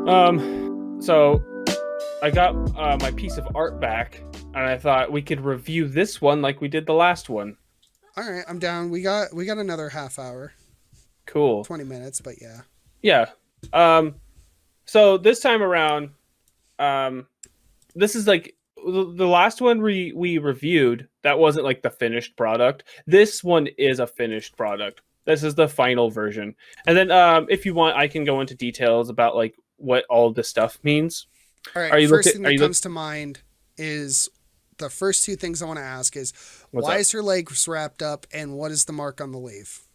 So I got my piece of art back, and I thought we could review this one like we did the last one. All right, I'm down. We got another half hour, Cool. 20 minutes, but yeah. Yeah. Um, so this time around, um, this is like the last one we reviewed. That wasn't like the finished product. This one is a finished product. This is the final version. And then, if you want, I can go into details about like what all this stuff means. All Are right, you looking? first thing Are that you look? comes to mind is the first two things I want to ask is What's why up? is her legs wrapped up and what is the mark on the leaf?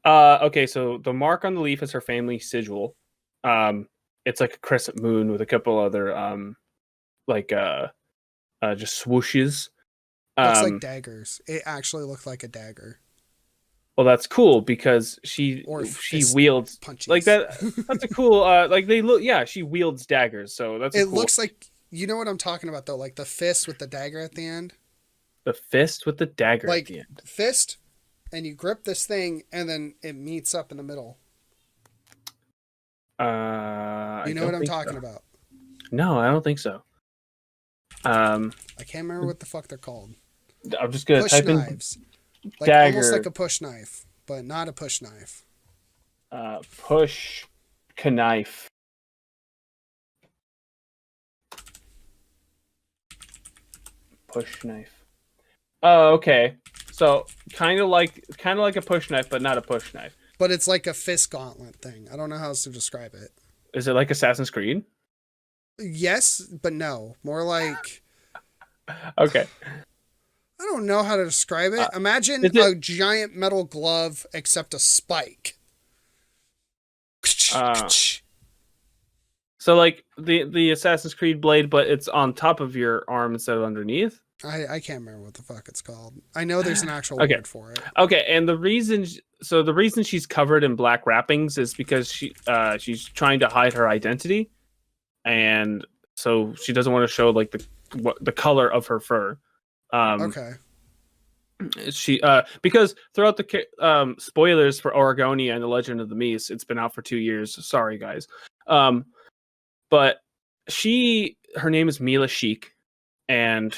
Okay, so the mark on the leaf is her family sigil. Um, it's like a crescent moon with a couple other like just swooshes. Looks like Um, daggers. It actually looked like a dagger well, that's cool because or she fist wields like punches. that. That's a cool like they look. Yeah, she wields daggers, so that's a It cool. looks like you know what I'm talking about though, like the fist with the dagger at the end. The fist with the dagger at the Like end. fist and you grip this thing and then it meets up in the middle. I You know what don't I'm think talking so. about? No, I don't think so. Um, I can't remember what the fuck they're called. I'm just gonna Push type in knives. Like almost like dagger. a push knife, but not a push knife. Push knife. Push knife. Oh, okay. So kind of like a push knife, but not a push knife. But it's like a fist gauntlet thing. I don't know how else to describe it. Is it like Assassin's Creed? Yes, but no. More like Okay. I don't know how to describe it. Uh, Imagine is it? a giant metal glove except a spike. Uh, so like the Assassin's Creed blade, but it's on top of your arm instead of underneath. I can't remember what the fuck it's called. I know there's an actual Okay. word for it. Okay. And the reason she's covered in black wrappings is because she's trying to hide her identity, and so she doesn't want to show like the color of her fur. Um, Okay. she because throughout the spoilers for Oregonia and the Legend of the Meese, it's been out for 2 years. Sorry, guys. Um, but her name is Mila Sheik, and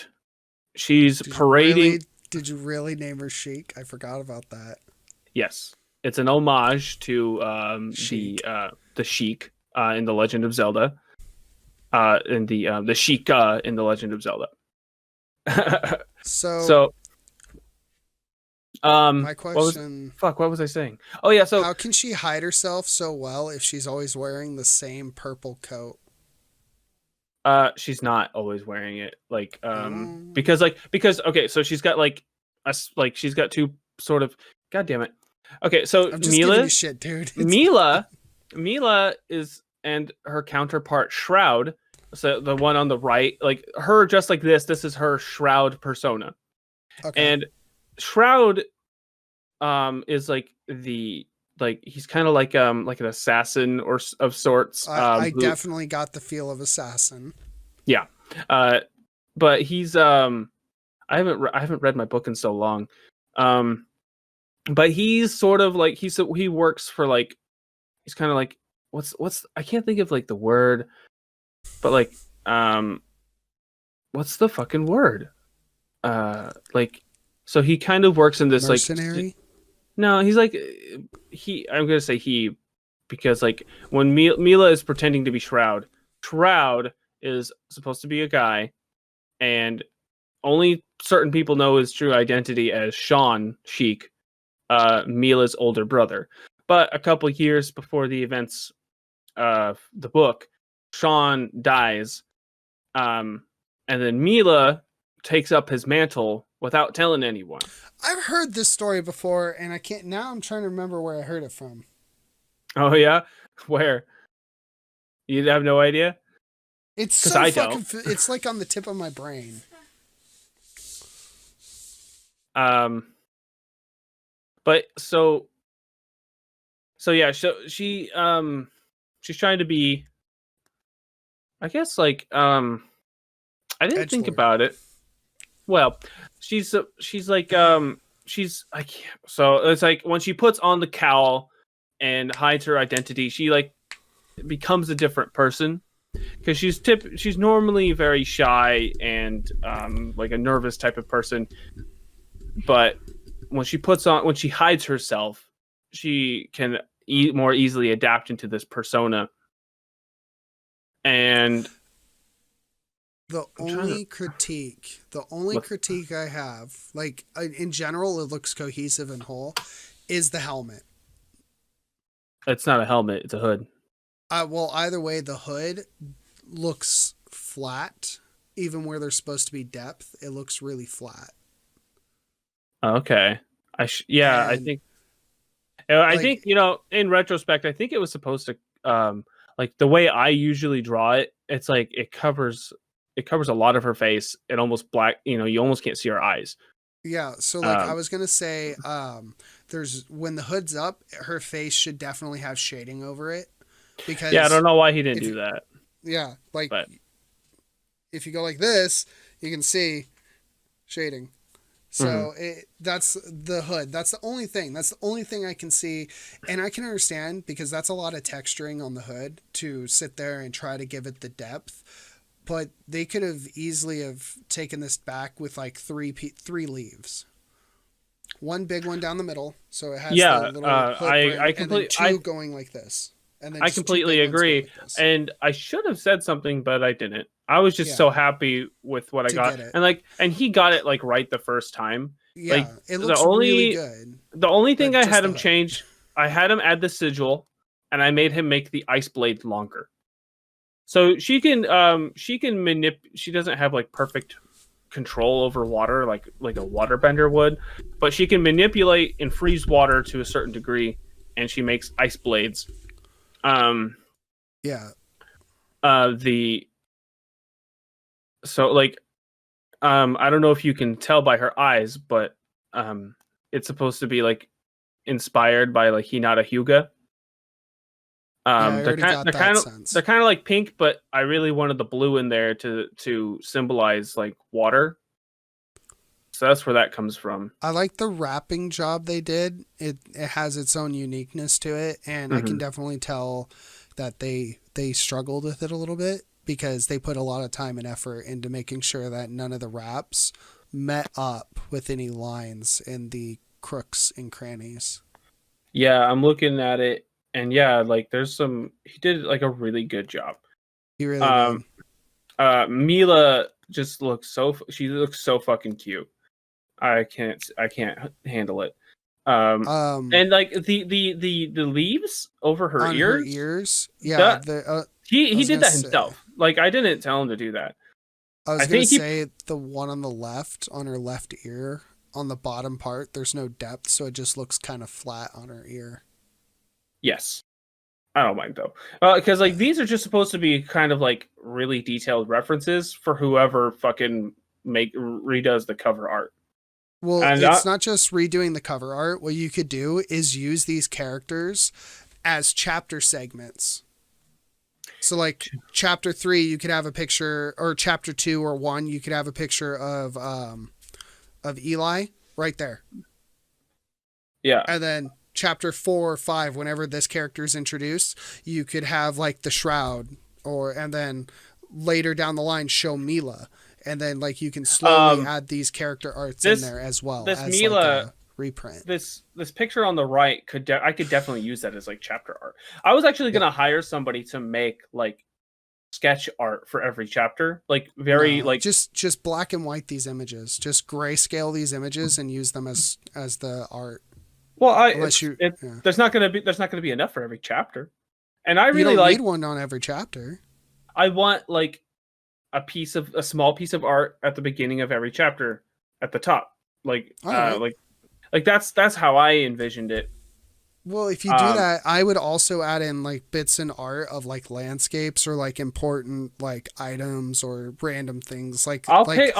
she's Did you parading. really did you really name her Sheik? I forgot about that. Yes, it's an homage to Sheik. the Sheik in the Legend of Zelda, in the Sheik in the Legend of Zelda. So So my what was question fuck? What was I saying? Oh yeah, so how can she hide herself so well if she's always wearing the same purple coat? she's not always wearing it, like Um, because okay, so she's got like she's got two sort of, god damn it. Okay, so I'm just giving you shit, dude. It's Mila Mila is, and her counterpart Shroud, so the one on the right, like her just like this is her Shroud persona. okay. And Shroud is like he's kind of like an assassin or of sorts, I who, definitely got the feel of assassin. yeah. uh but he's I haven't read my book in so long. um but he's sort of like he works for like, he's kind of like, what's I can't think of like the word, but like, um what's the fucking word, like, so he kind of works in this like, Mercenary? no, he's like, I'm gonna say he, because like when Mila is pretending to be Shroud is supposed to be a guy, and only certain people know his true identity as Sean Sheik, Mila's older brother. But a couple years before the events of the book, Sean dies, and then Mila takes up his mantle without telling anyone. I've heard this story before and I can't now I'm trying to remember where I heard it from. Oh yeah, where? You have no idea? It's Because so I fucking don't. it's like on the tip of my brain. Um, but so yeah, so she's trying to be, I guess, like, I didn't think Edgelord. about it. Well, she's like, she's, I can't. So it's like when she puts on the cowl and hides her identity, she like becomes a different person because she's normally very shy and like a nervous type of person, but when she hides herself, she can more easily adapt into this persona. And the only critique I have, like in general, it looks cohesive and whole, is the helmet. It's not a helmet; it's a hood. Well, either way, the hood looks flat, even where there's supposed to be depth. It looks really flat. Okay, I think in retrospect, I think it was supposed to like the way I usually draw it. It's like it covers a lot of her face. It almost black. You almost can't see her eyes. Yeah, so like I was gonna say, there's when the hood's up, her face should definitely have shading over it. Because I don't know why he didn't do that. Yeah, like if you go like this, you can see shading. So that's the hood. That's the only thing. That's the only thing I can see, and I can understand because that's a lot of texturing on the hood to sit there and try to give it the depth. But they could have easily have taken this back with like three leaves. One big one down the middle, so it has the little hood I completely and then two going like this. And then I completely agree. Like and I should have said something, but I didn't. I was just so happy with what I got. And he got it like right the first time. Yeah, like, it looks really good. The only thing I had him change, I had him add the sigil, and I made him make the ice blade longer. So she can she doesn't have like perfect control over water like a waterbender would, but she can manipulate and freeze water to a certain degree, and she makes ice blades. I don't know if you can tell by her eyes, but it's supposed to be like inspired by like Hinata Hyuga. They're kind of like pink, but I really wanted the blue in there to symbolize like water. So that's where that comes from. I like the wrapping job they did. It has its own uniqueness to it, and I can definitely tell that they struggled with it a little bit because they put a lot of time and effort into making sure that none of the wraps met up with any lines in the crooks and crannies. Yeah, I'm looking at it, and like he did like a really good job. He really did. Mila just looks so fucking cute. I can't handle it. And like the leaves over her ears. Yeah, he did that himself. Like I didn't tell him to do that. I was going to say the one on the left, on her left ear, on the bottom part, there's no depth, so it just looks kind of flat on her ear. Yes. I don't mind though. Because like these are just supposed to be kind of like really detailed references for whoever fucking redoes the cover art. Well, it's not just redoing the cover art. What you could do is use these characters as chapter segments. So like chapter 3, you could have a picture, or chapter 2 or 1, you could have a picture of Eli right there. Yeah. And then chapter 4 or 5, whenever this character is introduced, you could have like the shroud, and then later down the line show Mila. And then, like, you can slowly add these character arts in there as well. This as Mila like a reprint. This picture on the right I could definitely use that as like chapter art. I was actually gonna hire somebody to make like sketch art for every chapter, like just black and white these images, just grayscale these images and use them as the art. Well, there's not gonna be enough for every chapter, and I really need one on every chapter. I want like a small piece of art at the beginning of every chapter at the top. Like that's how I envisioned it. Well, if you do that, I would also add in like bits and art of like landscapes or like important like items or random things. Like I'll pick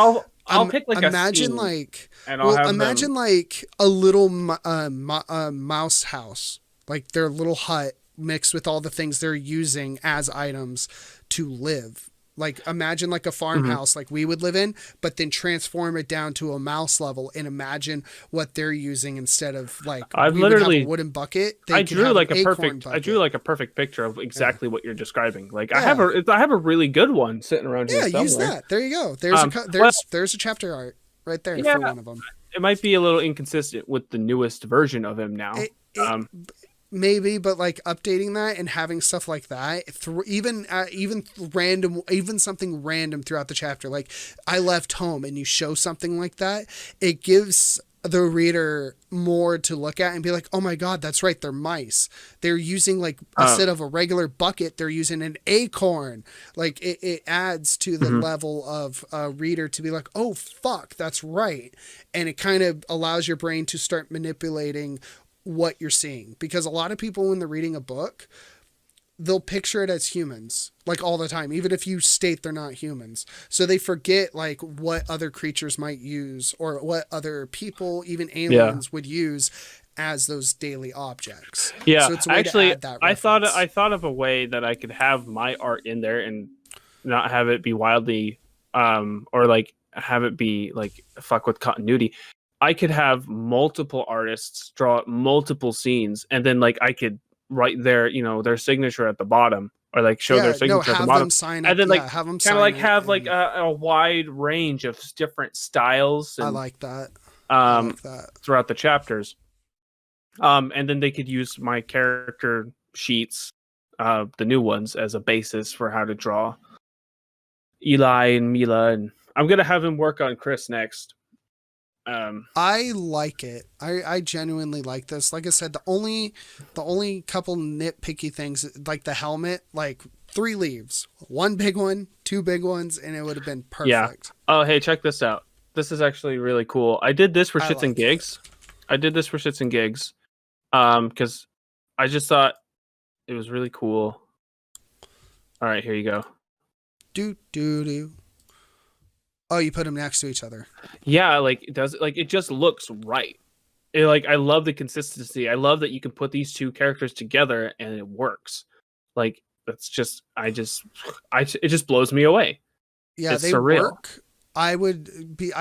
like imagine a like and imagine like a little mouse house, like their little hut mixed with all the things they're using as items to live. Like imagine like a farmhouse like we would live in, but then transform it down to a mouse level and imagine what they're using instead of like I've we would have a literally wooden bucket. They I could drew have an like a acorn perfect I drew bucket. like a perfect picture of exactly what you're describing. Like Yeah. I have a really good one sitting around here Yeah, use somewhere. that. There you go. There's Well, there's a chapter art right there yeah, for one of them. it might be a little inconsistent with the newest version of him now. It Um, maybe, but like updating that and having stuff like that, even random, even something random throughout the chapter, like I left home, and you show something like that, it gives the reader more to look at and be like, oh my god, that's right, they're mice. They're using like instead of a regular bucket, they're using an acorn. Like it adds to the level of a reader to be like, oh fuck, that's right, and it kind of allows your brain to start manipulating what you're seeing, because a lot of people when they're reading a book, they'll picture it as humans like all the time, even if you state they're not humans, so they forget like what other creatures might use or what other people, even aliens, would use as those daily objects. Yeah, so it's a way actually, to add that reference. I thought of a way that I could have my art in there and not have it be wildly, or like have it be like fuck with continuity. I could have multiple artists draw multiple scenes, and then like I could write their, you know, their signature at the bottom, or like show their signature at the have bottom, them sign it. and then like Have them kind of like have like a wide range of different styles. And, I like that. I like that throughout the chapters. And then they could use my character sheets, the new ones, as a basis for how to draw Eli and Mila, and I'm gonna have him work on Chris next. I like it. I genuinely like this. Like I said, the only couple nitpicky things, like the helmet, like 3 leaves, 1 big one, 2 big ones, and it would have been perfect. Yeah. Oh, hey, check this out. This is actually really cool. I did this for shits and gigs. I did this for shits and gigs. Because I just thought it was really cool. All right, here you go. Do. Oh, you put them next to each other. Yeah, like it does. Like it just looks right. It, like I love the consistency. I love that you can put these two characters together and it works. Like that's just, it just blows me away. Yeah, it's they surreal. work. I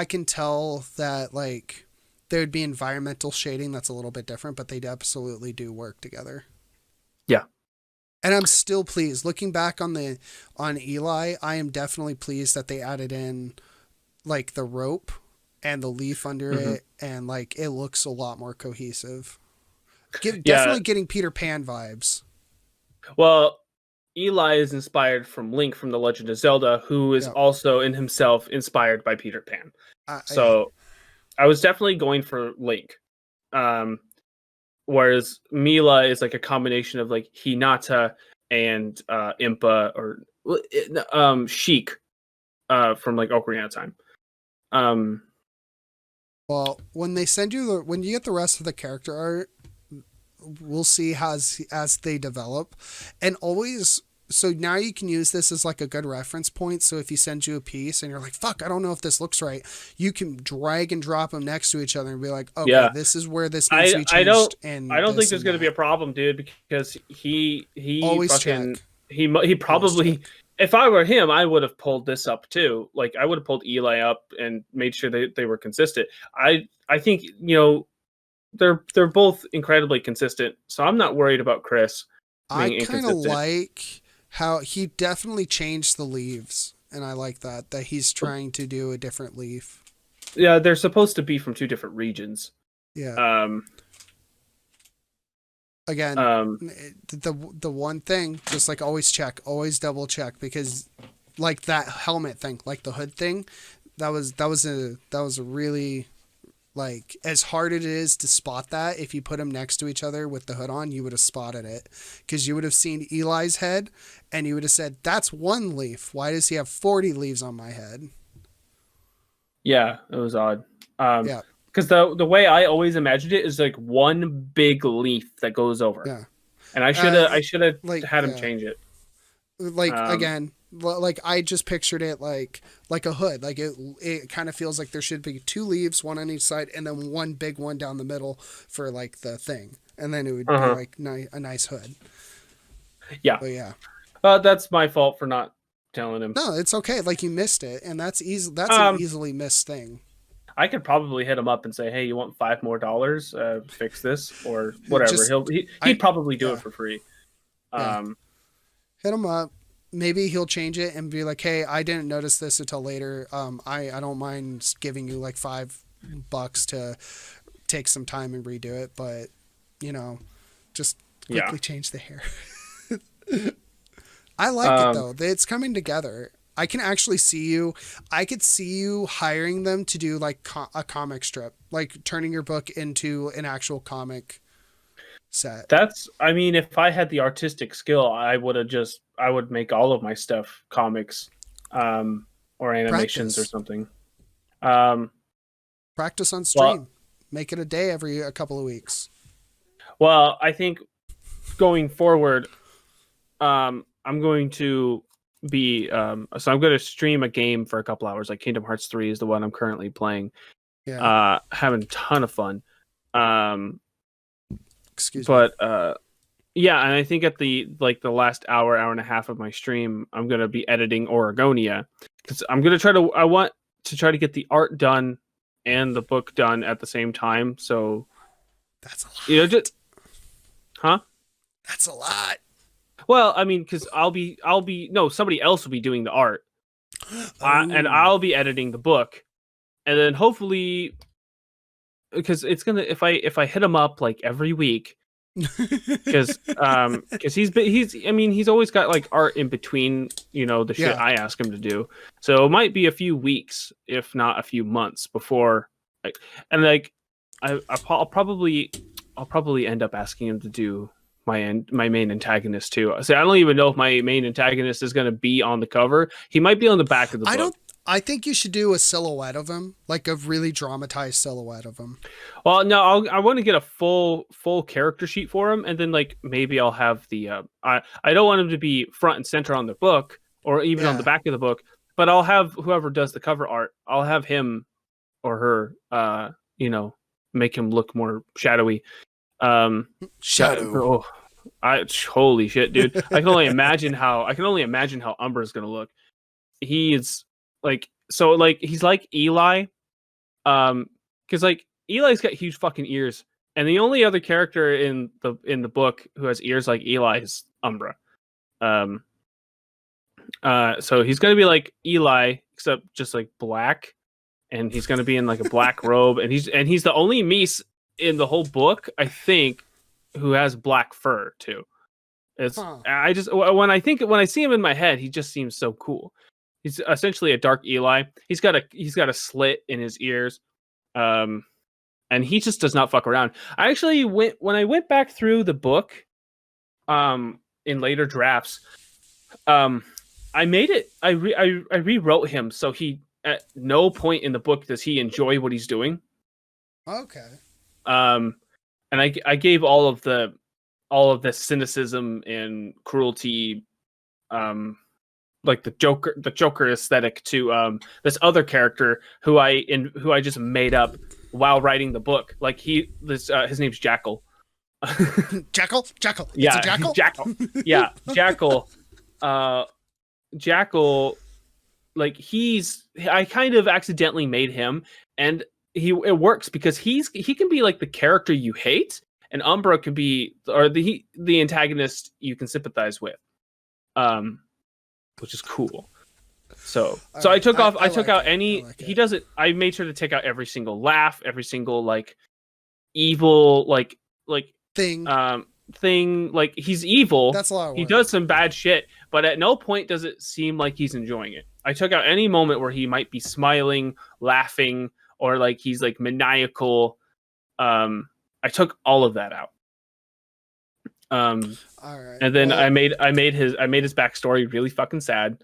can tell that like there would be environmental shading that's a little bit different, but they absolutely do work together. Yeah. And I'm still pleased. Looking back on Eli, I am definitely pleased that they added in like the rope and the leaf under it, and like it looks a lot more cohesive. Definitely getting Peter Pan vibes. Well, Eli is inspired from Link from The Legend of Zelda, who is also in himself inspired by Peter Pan. I was definitely going for Link. Whereas Mila is like a combination of like Hinata and Impa, or Sheik from like Ocarina of Time. Well, when they send you when you get the rest of the character art, we'll see as they develop, and always. So now you can use this as like a good reference point. So if he sends you a piece and you're like, fuck, I don't know if this looks right, you can drag and drop them next to each other and be like, okay, this is where this needs to be changed. I don't think there's going to be a problem, dude, because he always fucking, check. He probably, if I were him, I would have pulled this up too. Like I would have pulled Eli up and made sure they were consistent. I think, you know, they're both incredibly consistent. So I'm not worried about Chris being inconsistent. I kind of like how he definitely changed the leaves, and I like that he's trying to do a different leaf. Yeah, they're supposed to be from 2 different regions. Yeah. Again, the one thing, just like always double check, because like that helmet thing, like the hood thing, that was a really, like, as hard as it is to spot that, if you put them next to each other with the hood on, you would have spotted it, because you would have seen Eli's head and you would have said, that's 1 leaf. Why does he have 40 leaves on my head? Yeah, it was odd. Yeah. Because the way I always imagined it is like 1 big leaf that goes over. Yeah. And I should have like, had him change it. Like, again, like I just pictured it like a hood. Like it kind of feels like there should be 2 leaves, 1 on each side, and then 1 big one down the middle for like the thing. And then it would be like a nice hood. Yeah. But yeah. That's my fault for not telling him. No, it's okay. Like you missed it, and that's easy. That's an Um, easily missed thing. I could probably hit him up and say, "Hey, you want $5 more? Fix this or whatever." Just He'd probably do it yeah, for free. yeah. Um, Hit him up. Maybe he'll change it and be like, "Hey, I didn't notice this until later. I don't mind giving you like $5 to take some time and redo it, but you know, just yeah. quickly change the hair." I like it Um, though. It's coming together. I can actually see you. I could see you hiring them to do like a comic strip, like turning your book into an actual comic set. I mean, if I had the artistic skill, I would make all of my stuff comics, or animations or Practice. something. Um, Practice on well, stream. Make it a day every a couple of weeks. well, I think going forward, I'm going to so I'm going to stream a game for a couple hours. Like Kingdom Hearts 3 is the one I'm currently playing. Yeah. Having a ton of fun. Um, Excuse me. but yeah, and I think at the last hour and a half of my stream, I'm gonna be editing Oregonia because I want to try to get the art done and the book done at the same time. So That's a lot. just huh? That's a lot. Well, I mean, because no, somebody else will be doing the art, and Oh. I'll be editing the book, and then hopefully, because it's gonna if I hit him up like every week. Because he's always got like art in between the shit Yeah. I ask him to do, so it might be a few weeks if not a few months before and like I'll probably end up asking him to do my main antagonist too. So I don't even know if my main antagonist is going to be on the cover. He might be on the back of the book. I think you should do a silhouette of him, like a really dramatized silhouette of him. Well, no, I want to get a full character sheet for him, and then like maybe I'll have the I don't want him to be front and center on the book or even on the Yeah. back of the book, but I'll have whoever does the cover art. I'll have him or her, make him look more shadowy. Shadow. Oh, holy shit, dude! I can only imagine how Umbra's gonna look. He's he's like Eli. Because like Eli's got huge fucking ears, and the only other character in the book who has ears like Eli is Umbra. So he's gonna be like Eli, except just like black, and he's gonna be in like a black robe, and he's the only Mies in the whole book, I think, who has black fur too. I just when I see him in my head, he just seems so cool. He's essentially a dark Eli. He's got a slit in his ears. And he just does not fuck around. I actually when I went back through the book, in later drafts, I made it. I rewrote him so he at no point in the book does he enjoy what he's doing. Okay. And I gave all of the cynicism and cruelty, like the Joker aesthetic to this other character who I just made up while writing the book. Like his name's Jackal. Jackal. Yeah, It's a jackal. Jackal. Yeah, Jackal. Jackal. Like I kind of accidentally made him, and it works because he can be like the character you hate, and Umbra can be the antagonist you can sympathize with. Which is cool. So I took out any. He doesn't. I made sure to take out every single laugh, every single like evil like Thing. Thing. Like he's evil. That's a lot of work. He does some bad shit, but at no point does it seem like he's enjoying it. I took out any moment where he might be smiling, laughing, or like he's like maniacal. I took all of that out. All right. And then I made his backstory really fucking sad.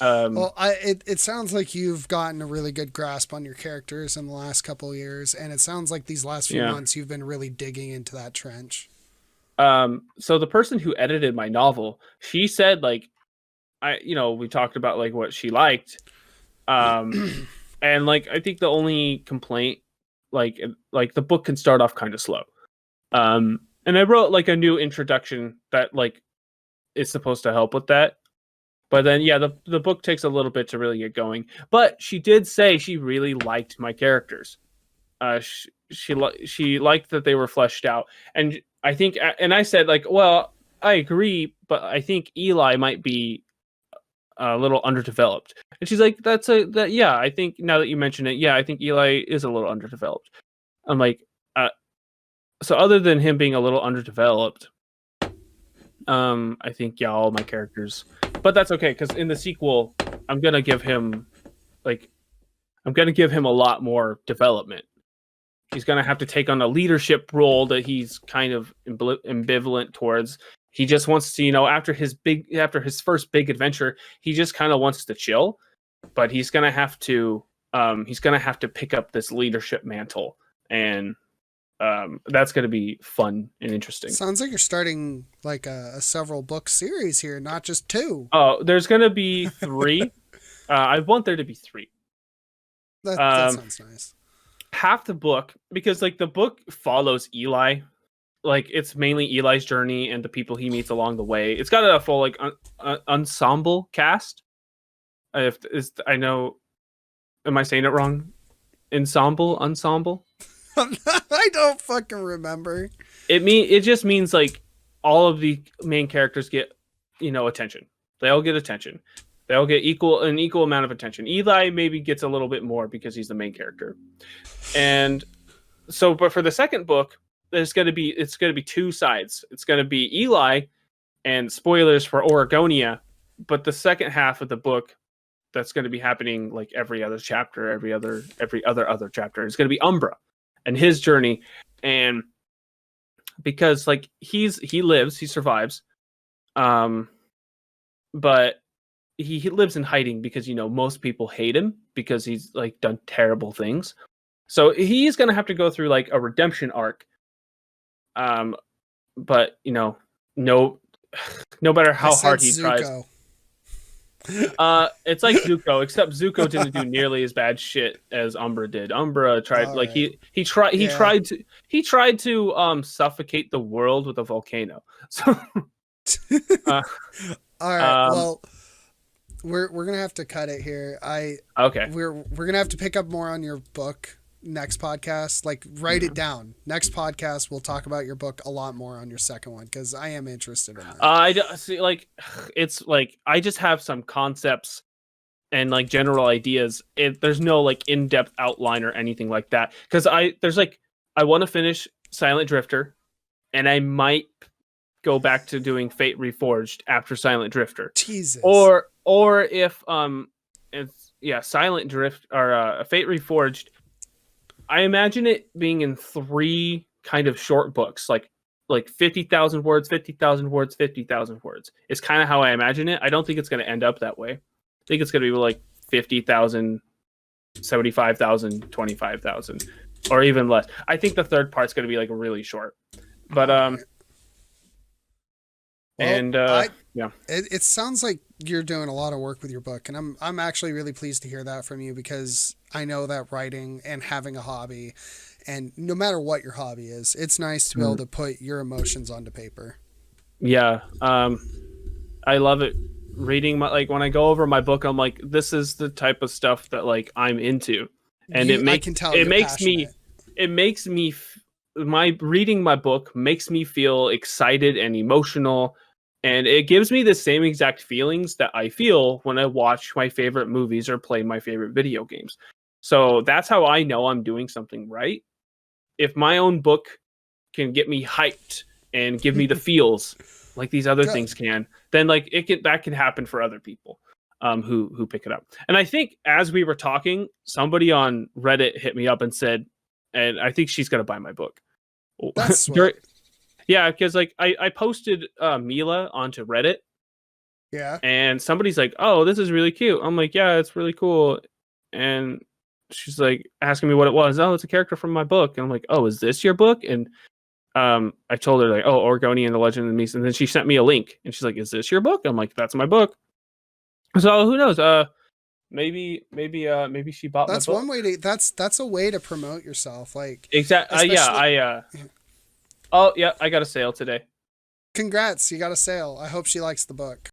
Well, it sounds like you've gotten a really good grasp on your characters in the last couple of years, and it sounds like these last few months you've been really digging into that trench. So the person who edited my novel, she said like, we talked about like what she liked, and like I think the only complaint, like the book can start off kind of slow. And I wrote like a new introduction that like is supposed to help with that. But then, yeah, the book takes a little bit to really get going. But she did say she really liked my characters. She liked that they were fleshed out, and I think, and I said like, well, I agree, but I think Eli might be a little underdeveloped. And she's like, yeah, I think now that you mention it, yeah, I think Eli is a little underdeveloped. I'm like, so other than him being a little underdeveloped, I think, yeah, all my characters, but that's okay, because in the sequel, I'm gonna give him a lot more development. He's gonna have to take on a leadership role that he's kind of ambivalent towards. He just wants to, after his first big adventure, he just kind of wants to chill, but he's gonna have to pick up this leadership mantle, and that's gonna be fun and interesting. Sounds like you're starting like a several book series here, not just 2. Oh, there's gonna be 3. I want there to be 3. That sounds nice. Half the book, because like the book follows Eli, like it's mainly Eli's journey and the people he meets along the way. It's got a full like ensemble cast. I know, am I saying it wrong? Ensemble. I don't fucking remember. It just means like all of the main characters get attention. They all get attention. They all get an equal amount of attention. Eli maybe gets a little bit more because he's the main character. And so, but for the second book, it's going to be 2 sides. It's going to be Eli, and spoilers for Oregonia, but the second half of the book that's going to be happening like every other chapter, every other chapter, is going to be Umbra and his journey. And because like he survives, but he lives in hiding because most people hate him because he's like done terrible things. So he's gonna have to go through like a redemption arc. But no matter how hard he tries. It's like Zuko, except Zuko didn't do nearly as bad shit as Umbra did. Umbra tried he tried to suffocate the world with a volcano. So all right, well, we're gonna have to cut it here. Okay. We're gonna have to pick up more on your book next podcast. Like, write it down. Next podcast, we'll talk about your book a lot more on your second one, because I am interested in that. I see. Like, it's like I just have some concepts and like general ideas. There's no like in-depth outline or anything like that. Because I want to finish Silent Drifter, and I might go back to doing Fate Reforged after Silent Drifter. Jesus. Or if Silent Drift or Fate Reforged, I imagine it being in 3 kind of short books, like 50,000 words, 50,000 words, 50,000 words. It's kind of how I imagine it. I don't think it's going to end up that way. I think it's going to be like 50,000, 75,000, 25,000, or even less. I think the third part's going to be like really short. But it sounds like you're doing a lot of work with your book, and I'm actually really pleased to hear that from you, because I know that writing and having a hobby, and no matter what your hobby is, it's nice to be able to put your emotions onto paper. Yeah. I love it. Reading when I go over my book, I'm like, this is the type of stuff that like I'm into, and reading my book makes me feel excited and emotional, and it gives me the same exact feelings that I feel when I watch my favorite movies or play my favorite video games. So that's how I know I'm doing something right. If my own book can get me hyped and give me the feels like these other things can, then like that can happen for other people who pick it up. And I think as we were talking, somebody on Reddit hit me up and said, and I think she's gonna buy my book. That's sweet. Yeah, because like I posted Mila onto Reddit. Yeah. And somebody's like, "Oh, this is really cute." I'm like, "Yeah, it's really cool." And she's like asking me what it was. "Oh, it's a character from my book." And I'm like, "Oh, is this your book?" And I told her like, "Oh, Oregonia and the Legend of the Meese." And then she sent me a link, and she's like, "Is this your book?" I'm like, "That's my book." So who knows? Maybe she bought that's my book. One way to that's a way to promote yourself, like exactly. I got a sale today. Congrats, you got a sale. I hope she likes the book.